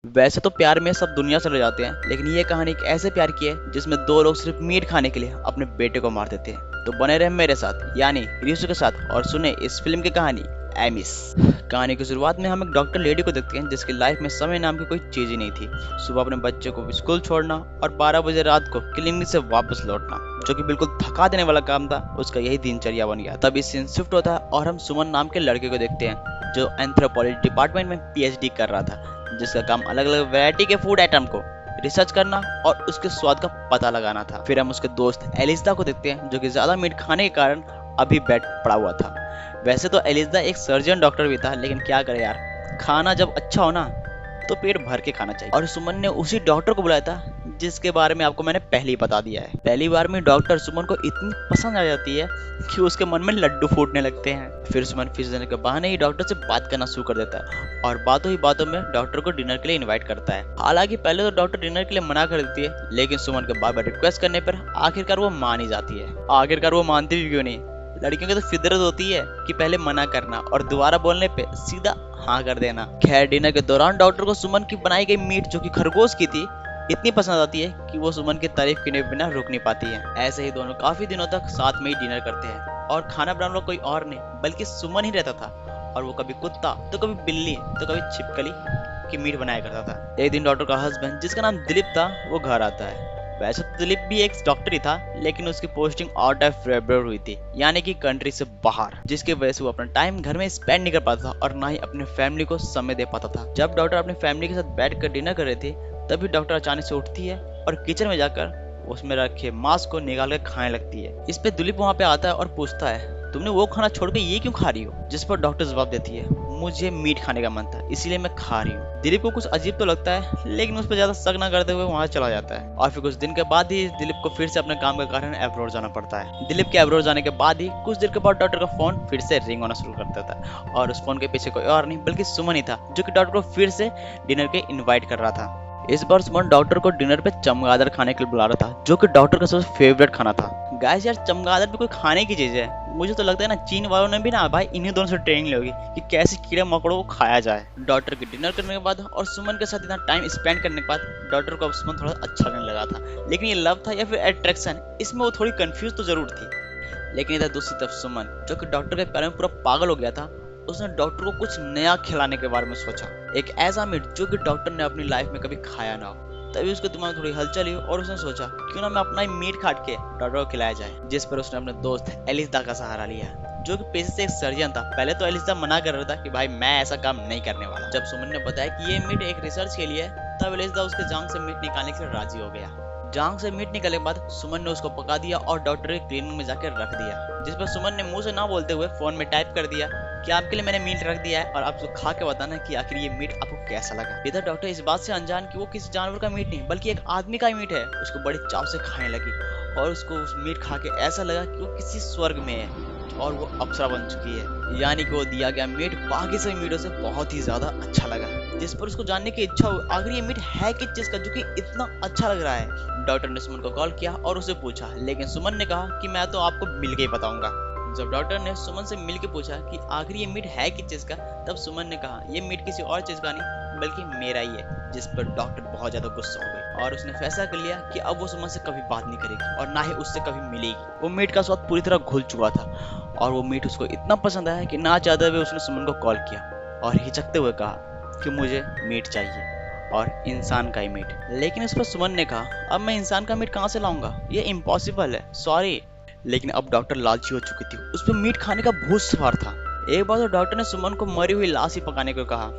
वैसे तो प्यार में सब दुनिया से लड़ जाते हैं, लेकिन ये कहानी एक ऐसे प्यार की है जिसमें दो लोग सिर्फ मीट खाने के लिए अपने बेटे को मार देते हैं। तो बने रहे मेरे साथ यानी ऋषु के साथ और सुने इस फिल्म की कहानी एमिस। कहानी की शुरुआत में हम एक डॉक्टर लेडी को देखते हैं जिसकी लाइफ में समय नाम की कोई चीज ही नहीं थी। सुबह अपने बच्चे को स्कूल छोड़ना और 12 बजे रात को क्लिनिक से वापस लौटना, जो कि बिल्कुल थका देने वाला काम था, उसका यही दिनचर्या बन गया। तभी सीन शिफ्ट होता है और हम सुमन नाम के लड़के को देखते हैं जो एंथ्रोपोलॉजी डिपार्टमेंट में पीएचडी कर रहा था, जिसका काम अलग अलग वैरायटी के फूड आइटम को रिसर्च करना और उसके स्वाद का पता लगाना था। फिर हम उसके दोस्त एलिजा को देखते हैं जो कि ज्यादा मीट खाने के कारण अभी बेड पड़ा हुआ था। वैसे तो एलिजा एक सर्जन डॉक्टर भी था, लेकिन क्या करे यार, खाना जब अच्छा हो ना तो पेट भर के खाना चाहिए। और सुमन ने उसी डॉक्टर को बुलाया था जिसके बारे में आपको मैंने पहले ही बता दिया है। पहली बार में डॉक्टर सुमन को इतनी पसंद आ जाती है कि उसके मन में लड्डू फूटने लगते हैं। फिर सुमन फीस देने के बहाने ही डॉक्टर से बात करना शुरू कर देता है और बातों ही बातों में डॉक्टर को डिनर के लिए इन्वाइट करता है। हालांकि पहले तो डॉक्टर डिनर के लिए मना कर देती है, लेकिन सुमन के बार बार रिक्वेस्ट करने पर आखिरकार वो मान ही जाती है। आखिरकार वो मानती भी क्यों नहीं, लड़कियों की तो फितरत होती है कि पहले मना करना और दोबारा बोलने पे सीधा हाँ कर देना। खैर डिनर के दौरान डॉक्टर को सुमन की बनाई गई मीट, जो कि खरगोश की थी, इतनी पसंद आती है कि वो सुमन की तारीफ किए बिना रुक नहीं पाती है। ऐसे ही दोनों काफी दिनों तक साथ में ही डिनर करते हैं और खाना बनाने वाला कोई और नहीं बल्कि सुमन ही रहता था। और वो कभी कुत्ता तो कभी बिल्ली तो कभी छिपकली की मीट बनाया करता था। एक दिन डॉक्टर का हस्बैंड, जिसका नाम दिलीप था, वो घर आता है। वैसे तो दिलीप भी एक डॉक्टर ही था, लेकिन उसकी पोस्टिंग आउट ऑफ फेब्रुअरी हुई थी, यानी कि कंट्री से बाहर, जिसकी वजह से वो अपना टाइम घर में स्पेंड नहीं कर पाता था और ना ही अपने फैमिली को समय दे पाता था। जब डॉक्टर अपनी फैमिली के साथ बैठ कर डिनर कर रहे थे, तभी डॉक्टर अचानक से उठती है और किचन में जाकर उसमें रखे मांस को निकाल कर खाने लगती है। इस पे दिलीप वहाँ पे आता है और पूछता है, तुमने वो खाना छोड़ के ये क्यों खा रही हो? जिस पर डॉक्टर जवाब देती है, मुझे मीट खाने का मन था इसीलिए मैं खा रही हूँ। दिलीप को कुछ अजीब तो लगता है, लेकिन उस पर ज्यादा शक न करते हुए वहाँ चला जाता है। और फिर कुछ दिन के बाद ही दिलीप को फिर से अपने काम के कारण अब्रॉड जाना पड़ता है। दिलीप के अब्रॉड जाने के बाद ही कुछ देर के बाद डॉक्टर का फोन फिर से रिंग होना शुरू कर देता है और उस फोन के पीछे कोई और नहीं बल्कि सुमन ही था, जो कि डॉक्टर को फिर से डिनर के इन्वाइट कर रहा था। इस बार सुमन डॉक्टर को डिनर पे चमगादड़ खाने के लिए बुला रहा था, जो कि डॉक्टर का सबसे फेवरेट खाना था। गाइस यार, चमगादड़ भी कोई खाने की चीज है? मुझे तो लगता है ना चीन वालों ने भी ना भाई इन्हीं दोनों से ट्रेनिंग ली होगी कि कैसे कीड़े मकोड़ों को खाया जाए। डॉक्टर के डिनर करने के बाद और सुमन के साथ इतना टाइम स्पेंड करने के बाद डॉक्टर को अब सुमन थोड़ा अच्छा लगने लगा था, लेकिन ये लव था या फिर अट्रैक्शन, इसमें वो थोड़ी कंफ्यूज तो जरूर थी। लेकिन इधर दूसरी तरफ सुमन, जो कि डॉक्टर के प्यार में पूरा पागल हो गया था, उसने डॉक्टर को कुछ नया खिलाने के बारे में सोचा, एक ऐसा मीट जो कि डॉक्टर ने अपनी लाइफ में कभी खाया ना हो। तभी उसके दिमाग में थोड़ी हलचल हुई और उसने सोचा क्यों ना मैं अपना ही मीट काट के डॉक्टर को खिलाया जाए। जिस पर उसने अपने दोस्त एलिजा का सहारा लिया, जो कि पेशे से एक सर्जन था। पहले तो एलिजा मना कर रहा था कि भाई मैं ऐसा काम नहीं करने वाला। जब सुमन ने बताया कि ये मीट एक रिसर्च के लिए है, तब एलिजा उसके जांग से मीट निकालने के लिए राजी हो गया। जांग से मीट निकलने के बाद सुमन ने उसको पका दिया और डॉक्टर के क्लिनिक में जाकर रख दिया, जिस पर सुमन ने मुंह से ना बोलते हुए फोन में टाइप कर दिया कि आपके लिए मैंने मीट रख दिया है और आप खा के बताना कि आखिर ये मीट आपको कैसा लगा। इधर डॉक्टर इस बात से अनजान कि वो किसी जानवर का मीट नहीं बल्कि एक आदमी का ही मीट है, उसको बड़ी चाव से खाने लगी और उसको उस मीट खा के ऐसा लगा कि वो किसी स्वर्ग में है और वो अप्सरा बन चुकी है। यानी कि वो दिया गया मीट बाकी सभी मीटों से बहुत ही ज्यादा अच्छा लगा, जिस पर उसको जानने की इच्छा हुई आखिर ये मीट है किस चीज का जो कि इतना अच्छा लग रहा है। डॉक्टर ने सुमन को कॉल किया और उसे पूछा, लेकिन सुमन ने कहा कि मैं तो आपको मिल के ही बताऊंगा। जब डॉक्टर ने सुमन से मिल के पूछा कि आखिर ये मीट है किस चीज का, तब सुमन ने कहा ये मीट किसी और चीज का नहीं बल्कि मेरा ही है। जिस पर डॉक्टर बहुत ज्यादा गुस्सा हो गई और उसने फैसला कर लिया कि अब वो सुमन से कभी बात नहीं करेगी और ना ही उससे कभी मिलेगी। वो मीट का स्वाद पूरी तरह घुल चुका था और वो मीट उसको इतना पसंद आया कि ना चाहते हुए उसने सुमन को कॉल किया और हिचकते हुए कहा कि मुझे मीट चाहिए और इंसान का ही मीट। लेकिन इस पर सुमन ने कहा, अब मैं इंसान का मीट कहाँ से लाऊंगा, ये इम्पॉसिबल है, सॉरी। लेकिन अब डॉक्टर लालची हो चुकी थी, उस पर मीट खाने का भूत सवार था। एक बार तो डॉक्टर ने सुमन को मरी हुई लाश ही पकाने को कहा,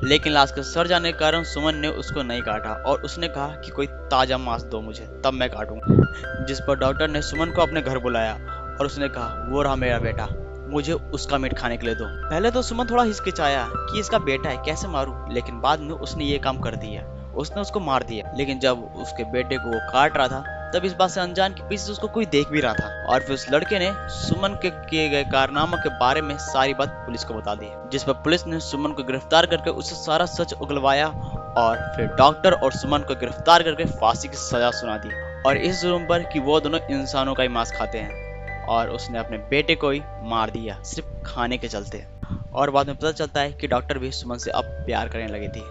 लेकिन लाश के सड़ जाने के कारण सुमन ने उसको नहीं काटा और उसने कहा कि कोई ताजा मांस दो मुझे, तब मैं काटूंगा। जिस पर डॉक्टर ने सुमन को अपने घर बुलाया और उसने कहा, वो रहा मेरा बेटा, मुझे उसका मीट खाने के लिए दो। पहले तो सुमन थोड़ा हिचकिचाया कि इसका बेटा है कैसे मारूं, लेकिन बाद में उसने ये काम कर दिया, उसने उसको मार दिया। लेकिन जब उसके बेटे को वो काट रहा था, तब इस बात से अनजान के पीछे उसको कोई देख भी रहा था और फिर उस लड़के ने सुमन के किए गए कारनामों के बारे में सारी बात पुलिस को बता दी, जिस पर पुलिस ने सुमन को गिरफ्तार करके उसे सारा सच उगलवाया और फिर डॉक्टर और सुमन को गिरफ्तार करके फांसी की सजा सुना दी और इस जुर्म पर कि वो दोनों इंसानों का ही मांस खाते हैं और उसने अपने बेटे को ही मार दिया सिर्फ खाने के चलते। और बाद में पता चलता है कि डॉक्टर भी सुमन से अब प्यार करने लगी थी।